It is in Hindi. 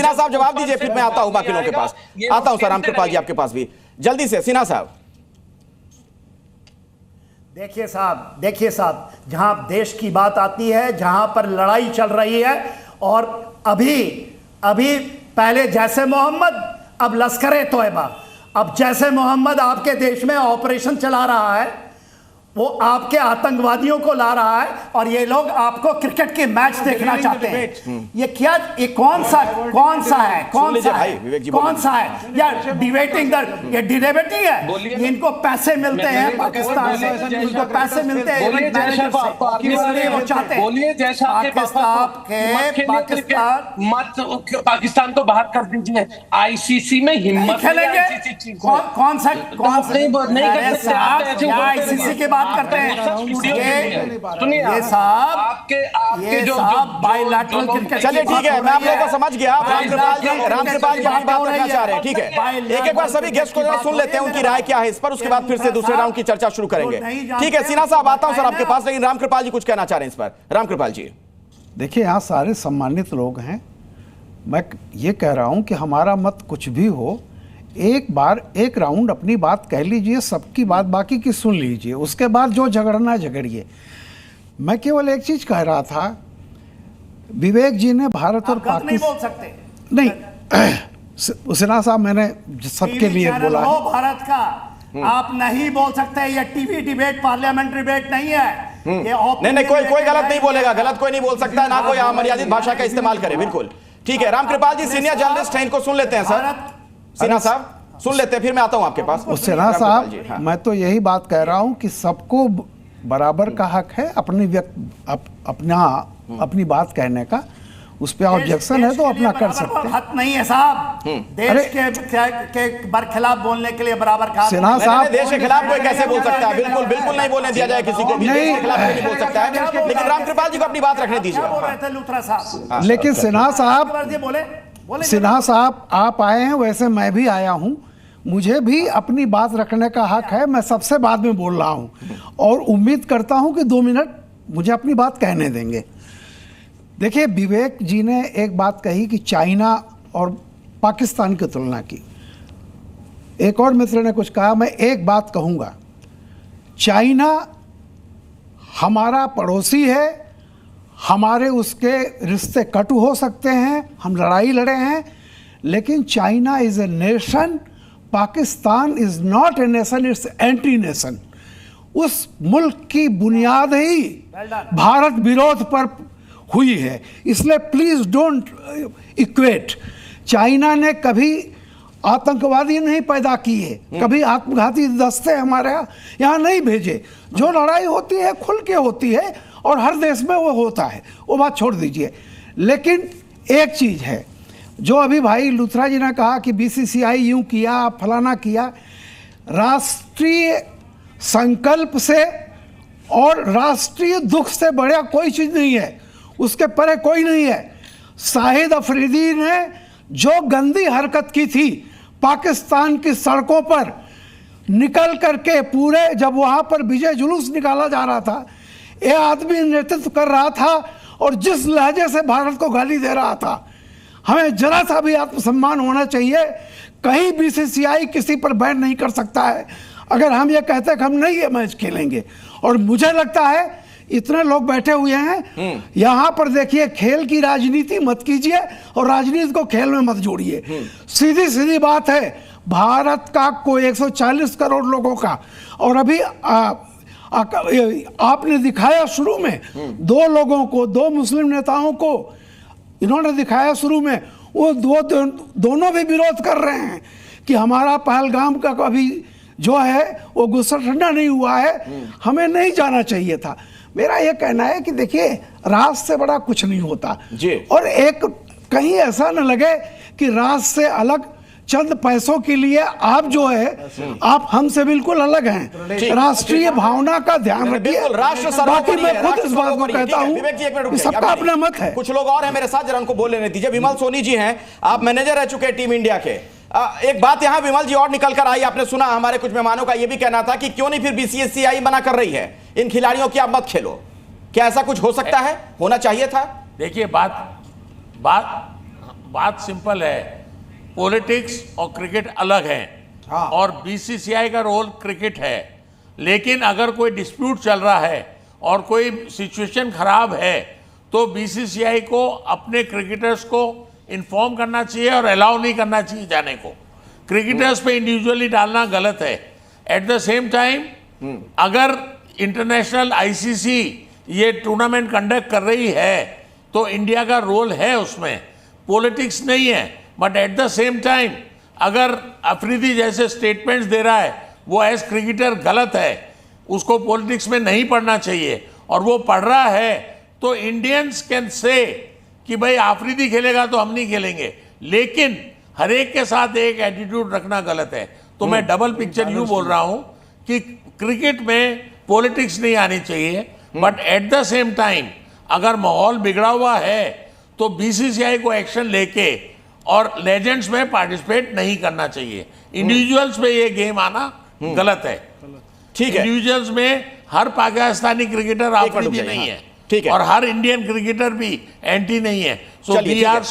सिन्हा साहब जवाब दीजिए, फिर मैं आता हूं बाकी लोगों के पास। आता हूं सर रामकृपाल जी आपके पास भी जल्दी से। सिन्हा साहब देखिए साहब, जहां देश की बात आती है, जहां पर लड़ाई चल रही है, और अभी पहले जैसे मोहम्मद, अब लश्कर तोयबा। अब जैसे मोहम्मद आपके देश में ऑपरेशन चला रहा है, वो आपके आतंकवादियों को ला रहा है, और ये लोग आपको क्रिकेट के मैच देखना चाहते हैं। ये क्या, ये कौन सा है या डिबेटिंग? ये डिबेटिंग है। इनको पैसे मिलते हैं पाकिस्तान से, इनको पैसे मिलते हैं इसलिए वो चाहते हैं पाकिस्तान को बाहर कर दीजिए। आईसीसी में हिम्मत खेलेंगे। कौन सा आईसीसी के करते हैं? ये साहब आपके जो बायलैटरल क्रिकेट। चलिए ठीक है, मैं आप लोगों को समझ गया। रामकृपाल जी अपनी बात रखना चाह रहे हैं, ठीक है। एक बार सभी गेस्ट को सुन लेते हैं, उनकी राय क्या है इस पर, उसके बाद फिर से दूसरे राउंड की चर्चा शुरू करेंगे। ठीक है सिन्हा साहब, आता हूं सर आपके पास, लेकिन रामकृपाल जी कुछ कहना चाह रहे हैं इस पर। रामकृपाल जी देखिए, यहाँ सारे सम्मानित लोग हैं। मैं ये कह रहा हूं कि हमारा मत कुछ भी हो, एक बार एक राउंड अपनी बात कह लीजिए, सबकी बात बाकी की सुन लीजिए, उसके बाद जो झगड़ना झगड़िए। मैं केवल एक चीज कह रहा था, विवेक जी ने भारत और पाकिस्तान नहीं बोल सकते नहीं सिन्हा साहब, मैंने सबके लिए बोला है भारत का आप नहीं बोल सकते। ये टीवी डिबेट पार्लियामेंट्री डिबेट नहीं है। नहीं कोई गलत नहीं बोलेगा, गलत कोई नहीं बोल सकता, ना कोई अमर्यादित भाषा का इस्तेमाल करे। बिल्कुल ठीक है। रामकृपाल जी सीनियर जर्नलिस्ट हैं, इनको सुन लेते हैं सर। सिन्हा साहब सुन लेते हैं, फिर मैं आता हूं आपके पास। सिन्हा साहब, मैं तो यही बात कह रहा हूं कि सबको बराबर का हक है अपनी बात कहने का। उस पे ऑब्जेक्शन है तो अपना कर सकते हैं। हक नहीं है साहब, देश के बरखिलाफ बोलने के लिए बराबर का। सिन्हा साहब, देश के खिलाफ कोई कैसे बोल सकता है? बिल्कुल नहीं बोलने दिया जाए किसी को भी, देश के खिलाफ कोई नहीं बोल सकता है। लेकिन रामकृपाल जी को अपनी बात रखने दीजिए। लेकिन सिन्हा साहब आप आए हैं, वैसे मैं भी आया हूं, मुझे भी अपनी बात रखने का हक है। मैं सबसे बाद में बोल रहा हूं और उम्मीद करता हूं कि 2 मिनट मुझे अपनी बात कहने देंगे। देखिए, विवेक जी ने एक बात कही कि चाइना और पाकिस्तान की तुलना की। एक और मित्र ने कुछ कहा, मैं एक बात कहूंगा, चाइना हमारा पड़ोसी है, हमारे उसके रिश्ते कटु हो सकते हैं, हम लड़ाई लड़े हैं, लेकिन China is a nation, Pakistan is not a nation, it's anti nation. उस मुल्क की बुनियाद ही भारत विरोध पर हुई है, इसलिए प्लीज डोंट इक्वेट। चाइना ने कभी आतंकवादी नहीं पैदा किए, कभी आत्मघाती दस्ते हमारे यहाँ नहीं भेजे। जो लड़ाई होती है खुल के होती है और हर देश में वो होता है, वो बात छोड़ दीजिए। लेकिन एक चीज़ है जो अभी भाई लुथरा जी ने कहा कि बीसीसीआई यूं किया फलाना किया, राष्ट्रीय संकल्प से और राष्ट्रीय दुख से बड़ा कोई चीज़ नहीं है, उसके परे कोई नहीं है। शाहिद अफरीदी ने जो गंदी हरकत की थी पाकिस्तान की सड़कों पर निकल करके, पूरे जब वहाँ पर विजय जुलूस निकाला जा रहा था, ये आदमी नेतृत्व कर रहा था और जिस लहजे से भारत को गाली दे रहा था, हमें जरा सा भी आत्मसम्मान होना चाहिए। कहीं बीसीसीआई किसी पर बैन नहीं कर सकता है अगर हम ये कहते हैं कि हम नहीं ये मैच खेलेंगे। और मुझे लगता है इतने लोग बैठे हुए हैं यहाँ पर, देखिए खेल की राजनीति मत कीजिए और राजनीति को खेल में मत जोड़िए। सीधी सीधी बात है, भारत का कोई 140 करोड़ लोगों का, और अभी आपने दिखाया शुरू में 2 लोगों को, 2 मुस्लिम नेताओं को इन्होंने दिखाया शुरू में, वो दोनों भी विरोध कर रहे हैं कि हमारा पहलगाम का अभी जो है वो गुस्सा ठंडा नहीं हुआ है, हमें नहीं जाना चाहिए था। मेरा ये कहना है कि देखिए राज से बड़ा कुछ नहीं होता जी। और एक कहीं ऐसा न लगे कि राज से अलग चंद पैसों के लिए आप जो है आप हमसे बिल्कुल अलग हैं। राष्ट्रीय भावना का ध्यान रखिए। बाकी मैं खुद इस बात को कहता हूं, सबका अपना मत है। कुछ लोग और हैं मेरे साथ, जरा उनको बोल लेने दीजिए। विमल सोनी जी हैं, आप मैनेजर रह चुके हैं टीम इंडिया के। एक बात यहां विमल जी और निकल कर आई, आपने सुना हमारे कुछ मेहमानों का यह भी कहना था कि क्यों नहीं फिर बीसीसीआई मना कर रही है, इन खिलाड़ियों की आप मत खेलो। क्या ऐसा कुछ हो सकता है, होना चाहिए था? देखिए बात सिंपल है, पॉलिटिक्स और क्रिकेट अलग है। हाँ। और बीसीसीआई का रोल क्रिकेट है, लेकिन अगर कोई डिस्प्यूट चल रहा है और कोई सिचुएशन खराब है तो बीसीसीआई को अपने क्रिकेटर्स को इन्फॉर्म करना चाहिए और अलाउ नहीं करना चाहिए जाने को। क्रिकेटर्स पे इंडिविजुअली डालना गलत है। एट द सेम टाइम अगर इंटरनेशनल आईसीसी ये टूर्नामेंट कंडक्ट कर रही है तो इंडिया का रोल है उसमें, पॉलिटिक्स नहीं है। But at the same time अगर अफरीदी जैसे स्टेटमेंट्स दे रहा है वो एज क्रिकेटर गलत है, उसको पॉलिटिक्स में नहीं पढ़ना चाहिए, और वो पढ़ रहा है तो इंडियंस कैन से कि भाई अफरीदी खेलेगा तो हम नहीं खेलेंगे, लेकिन हर एक के साथ एक एटीट्यूड रखना गलत है। तो मैं डबल पिक्चर यूं बोल रहा हूं कि क्रिकेट में पॉलिटिक्स नहीं आनी चाहिए, but at the same time अगर माहौल बिगड़ा हुआ है तो बीसीसीआई को एक्शन लेके और लेजेंड्स में पार्टिसिपेट नहीं करना चाहिए। इंडिविजुअल्स में ये गेम आना गलत है। ठीक है, इंडिविजुअल्स में हर पाकिस्तानी क्रिकेटर आफरीदी नहीं है, ठीक है, और हर इंडियन क्रिकेटर भी एंटी नहीं है। So we are